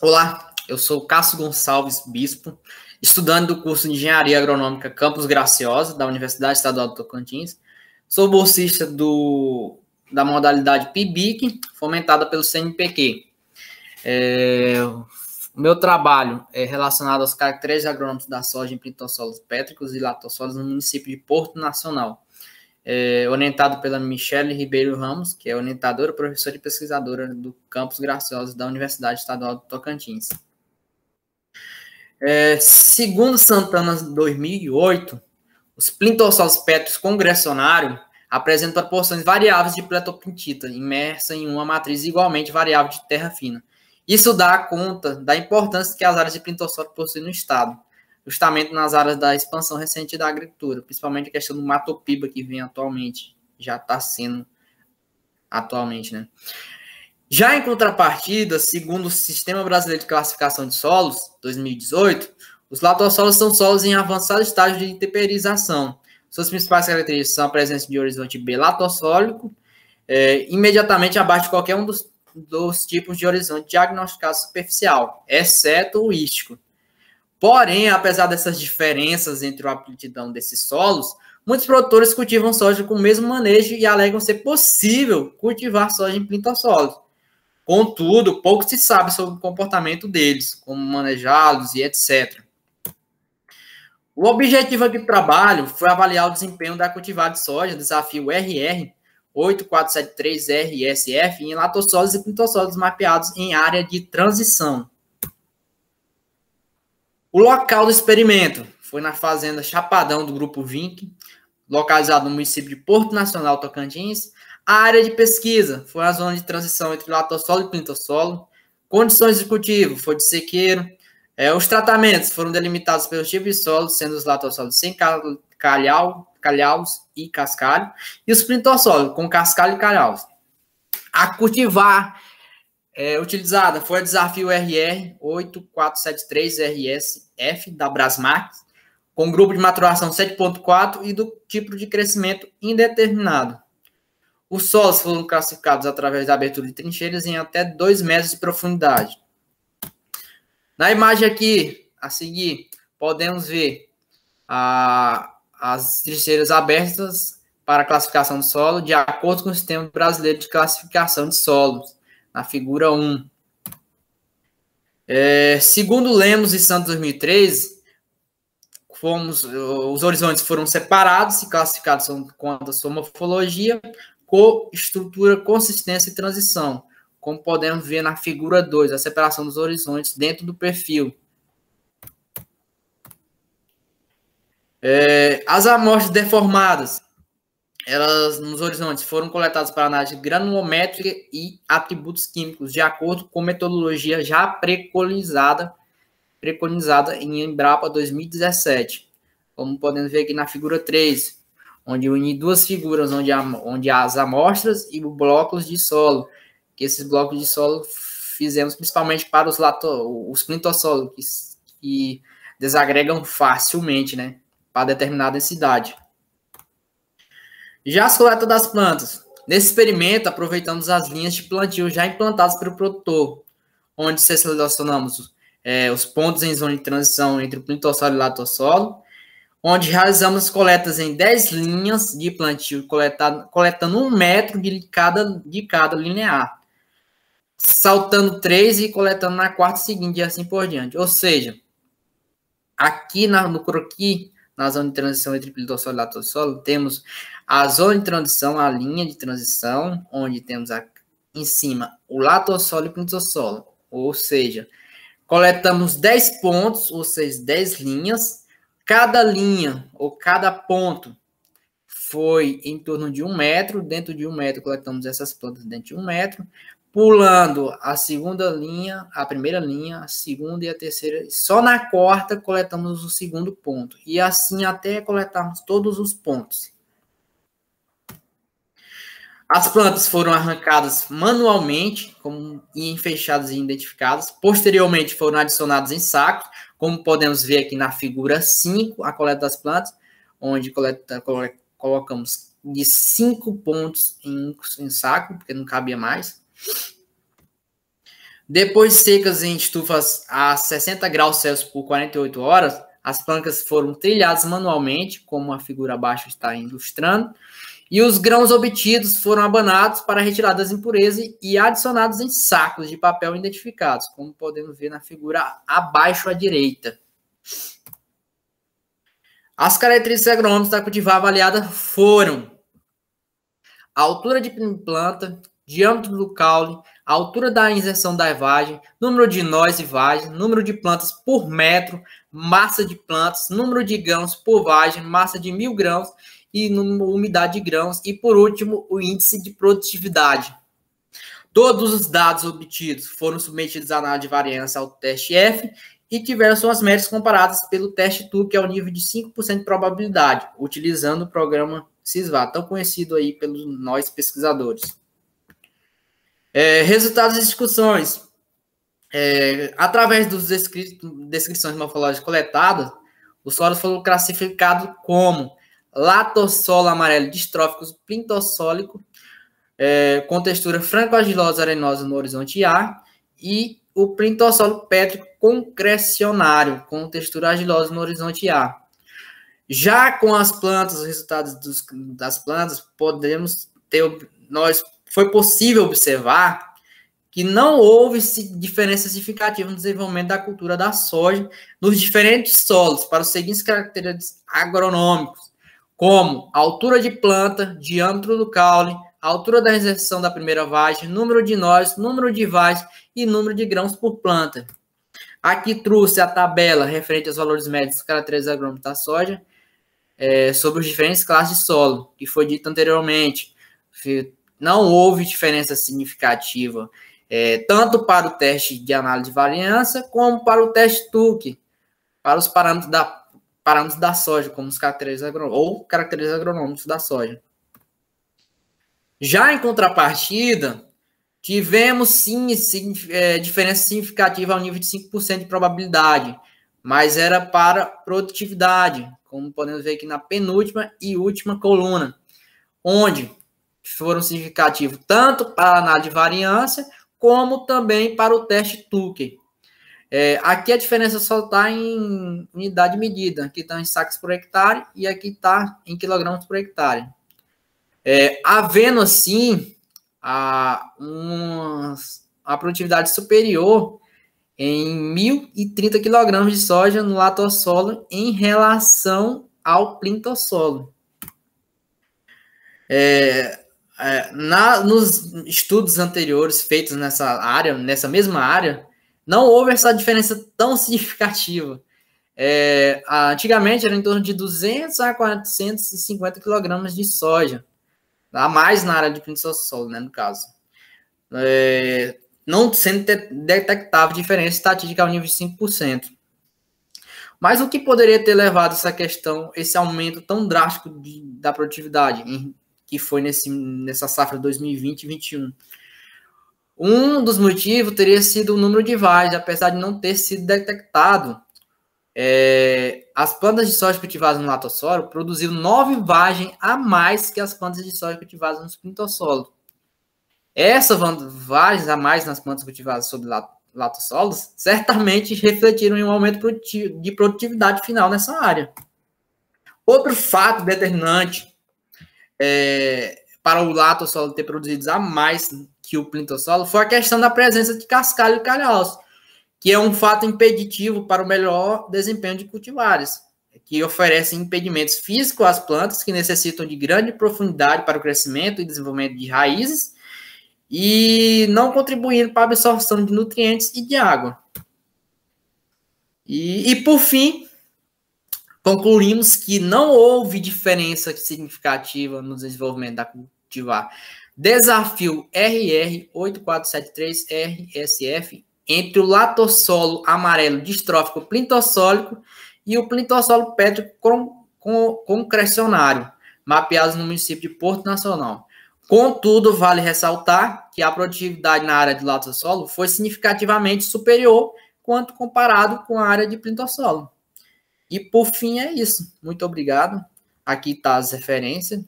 Olá, eu sou Cássio Gonçalves Bispo, estudante do curso de Engenharia Agronômica Campos Graciosa, da Universidade Estadual do Tocantins. Sou bolsista da modalidade PIBIC, fomentada pelo CNPq. O meu trabalho é relacionado aos caracteres agronômicos da soja em plintossolos pétricos e latossolos no município de Porto Nacional. Orientado pela Michele Ribeiro Ramos, que é orientadora, professora e pesquisadora do Campus Graciosa da Universidade Estadual do Tocantins. Segundo Santana 2008, os plintossolos pétricos com gressionário apresentam proporções variáveis de pletopintita, imersa em uma matriz igualmente variável de terra fina. Isso dá conta da importância que as áreas de plintossolo possuem no estado, justamente nas áreas da expansão recente da agricultura, principalmente a questão do matopiba que vem atualmente, já está sendo atualmente, né? Já em contrapartida, segundo o Sistema Brasileiro de Classificação de Solos, 2018, os latossolos são solos em avançado estágio de temperização. Suas principais características são a presença de horizonte B latossólico, imediatamente abaixo de qualquer um dos tipos de horizonte diagnosticado superficial, exceto o ístico. Porém, apesar dessas diferenças entre a aptidão desses solos, muitos produtores cultivam soja com o mesmo manejo e alegam ser possível cultivar soja em plintossolos. Contudo, pouco se sabe sobre o comportamento deles, como manejá-los e etc. O objetivo aqui do trabalho foi avaliar o desempenho da cultivar de soja, desafio RR 8473RSF, em latossolos e plintossolos mapeados em área de transição. O local do experimento foi na fazenda Chapadão do Grupo Vinc, localizado no município de Porto Nacional, Tocantins. A área de pesquisa foi a zona de transição entre latossolo e plintosolo. Condições de cultivo foi de sequeiro. Os tratamentos foram delimitados pelos tipos de solo, sendo os latossolos sem calhaus e cascalho, e os plintossolos com cascalho e calhaus. A cultivar utilizada foi a desafio RR 8473RSF da Brasmax, com grupo de maturação 7.4 e do tipo de crescimento indeterminado. Os solos foram classificados através da abertura de trincheiras em até 2 metros de profundidade. Na imagem aqui, a seguir, podemos ver as trincheiras abertas para a classificação de solo, de acordo com o Sistema Brasileiro de Classificação de Solos, na figura 1. Segundo Lemos e Santos 2013, os horizontes foram separados e classificados quanto à sua morfologia, cor, estrutura, consistência e transição, como podemos ver na figura 2, a separação dos horizontes dentro do perfil. As amostras deformadas, elas nos horizontes foram coletadas para análise granulométrica e atributos químicos, de acordo com metodologia já preconizada em Embrapa 2017, como podemos ver aqui na figura 3, onde uni duas figuras, onde as amostras e os blocos de solo, que esses blocos de solo fizemos principalmente para os plintossolos, que desagregam facilmente, né, para determinada densidade. Já as coletas das plantas. Nesse experimento, aproveitamos as linhas de plantio já implantadas pelo produtor, onde selecionamos os pontos em zona de transição entre o plintossolo e o latossolo, onde realizamos coletas em 10 linhas de plantio, coletando 1 metro de cada linear, saltando 3 e coletando na quarta seguinte e assim por diante. Ou seja, aqui no croquis, na zona de transição entre plitossolo e latossolo, temos a zona de transição, a linha de transição, onde temos em cima o latossolo e o plitossolo. Ou seja, coletamos 10 pontos, ou seja, 10 linhas. Cada linha ou cada ponto foi em torno de 1 metro. Dentro de 1 metro, coletamos essas plantas dentro de 1 metro. Pulando a segunda linha, a primeira linha, a segunda e a terceira. Só na quarta coletamos o segundo ponto. E assim até coletarmos todos os pontos. As plantas foram arrancadas manualmente e fechadas e identificadas. Posteriormente foram adicionadas em sacos, como podemos ver aqui na figura 5, a coleta das plantas, onde colocamos de 5 pontos em saco, porque não cabia mais. Depois de secas em estufas a 60 graus Celsius por 48 horas, as plantas foram trilhadas manualmente, como a figura abaixo está ilustrando, e os grãos obtidos foram abanados para retirar das impurezas e adicionados em sacos de papel identificados, como podemos ver na figura abaixo à direita. As características agronômicas da cultivar avaliada foram a altura de planta, diâmetro do caule, a altura da inserção da vagem, número de nós e vagem, número de plantas por metro, massa de plantas, número de grãos por vagem, massa de 1.000 grãos e umidade de grãos, e por último, o índice de produtividade. Todos os dados obtidos foram submetidos à análise de variância ao teste F e tiveram suas médias comparadas pelo teste TU, que é o nível de 5% de probabilidade, utilizando o programa SysVaR, tão conhecido aí pelos nós pesquisadores. Resultados das discussões. Através das descrições morfológicas coletadas, o solo foi classificado como latossolo amarelo distrófico plintossólico, com textura franco-argilosa arenosa no horizonte A, e o plintossolo pétrico concrecionário, com textura argilosa no horizonte A. Já com as plantas, os resultados das plantas, foi possível observar que não houve diferença significativa no desenvolvimento da cultura da soja nos diferentes solos para os seguintes caracteres agronômicos, como altura de planta, diâmetro do caule, altura da inserção da primeira vagem, número de nós, número de vagens e número de grãos por planta. Aqui trouxe a tabela referente aos valores médios dos caracteres agronômicos da soja, sobre os diferentes classes de solo, que foi dito anteriormente. Não houve diferença significativa, tanto para o teste de análise de variância, como para o teste TUC, para os parâmetros da soja, como os caracteres agronômicos da soja. Já em contrapartida, tivemos sim diferença significativa ao nível de 5% de probabilidade, mas era para produtividade, como podemos ver aqui na penúltima e última coluna, onde foram significativos tanto para a análise de variância, como também para o teste TUC. Aqui a diferença só está em unidade de medida. Aqui está em sacos por hectare e aqui está em quilogramas por hectare. Havendo, assim, a produtividade superior em 1.030 kg de soja no latossolo em relação ao plintossolo. Nos estudos anteriores feitos nessa mesma área, não houve essa diferença tão significativa. Antigamente era em torno de 200 a 450 kg de soja, a mais na área de plintossolo, né, no caso. Não sendo detectável diferença estatística ao nível de 5%. Mas o que poderia ter levado esse aumento tão drástico da produtividade, que foi nessa safra 2020 e 2021? Um dos motivos teria sido o número de vagens, apesar de não ter sido detectado. As plantas de soja cultivadas no latossolo produziram 9 vagens a mais que as plantas de soja cultivadas no plintossolo. Essas vagens a mais nas plantas cultivadas sobre latossolos certamente refletiram em um aumento de produtividade final nessa área. Outro fato determinante para o latossolo ter produzido a mais que o plintossolo foi a questão da presença de cascalho e calhaço, que é um fato impeditivo para o melhor desempenho de cultivares, que oferecem impedimentos físicos às plantas que necessitam de grande profundidade para o crescimento e desenvolvimento de raízes e não contribuindo para a absorção de nutrientes e de água. E por fim, concluímos que não houve diferença significativa no desenvolvimento da cultivar desafio RR 8473-RSF entre o latossolo amarelo distrófico plintossólico e o plintossolo pétrico concrecionário, mapeados no município de Porto Nacional. Contudo, vale ressaltar que a produtividade na área de latossolo foi significativamente superior quando comparado com a área de plintossolo. E, por fim, é isso. Muito obrigado. Aqui está as referências.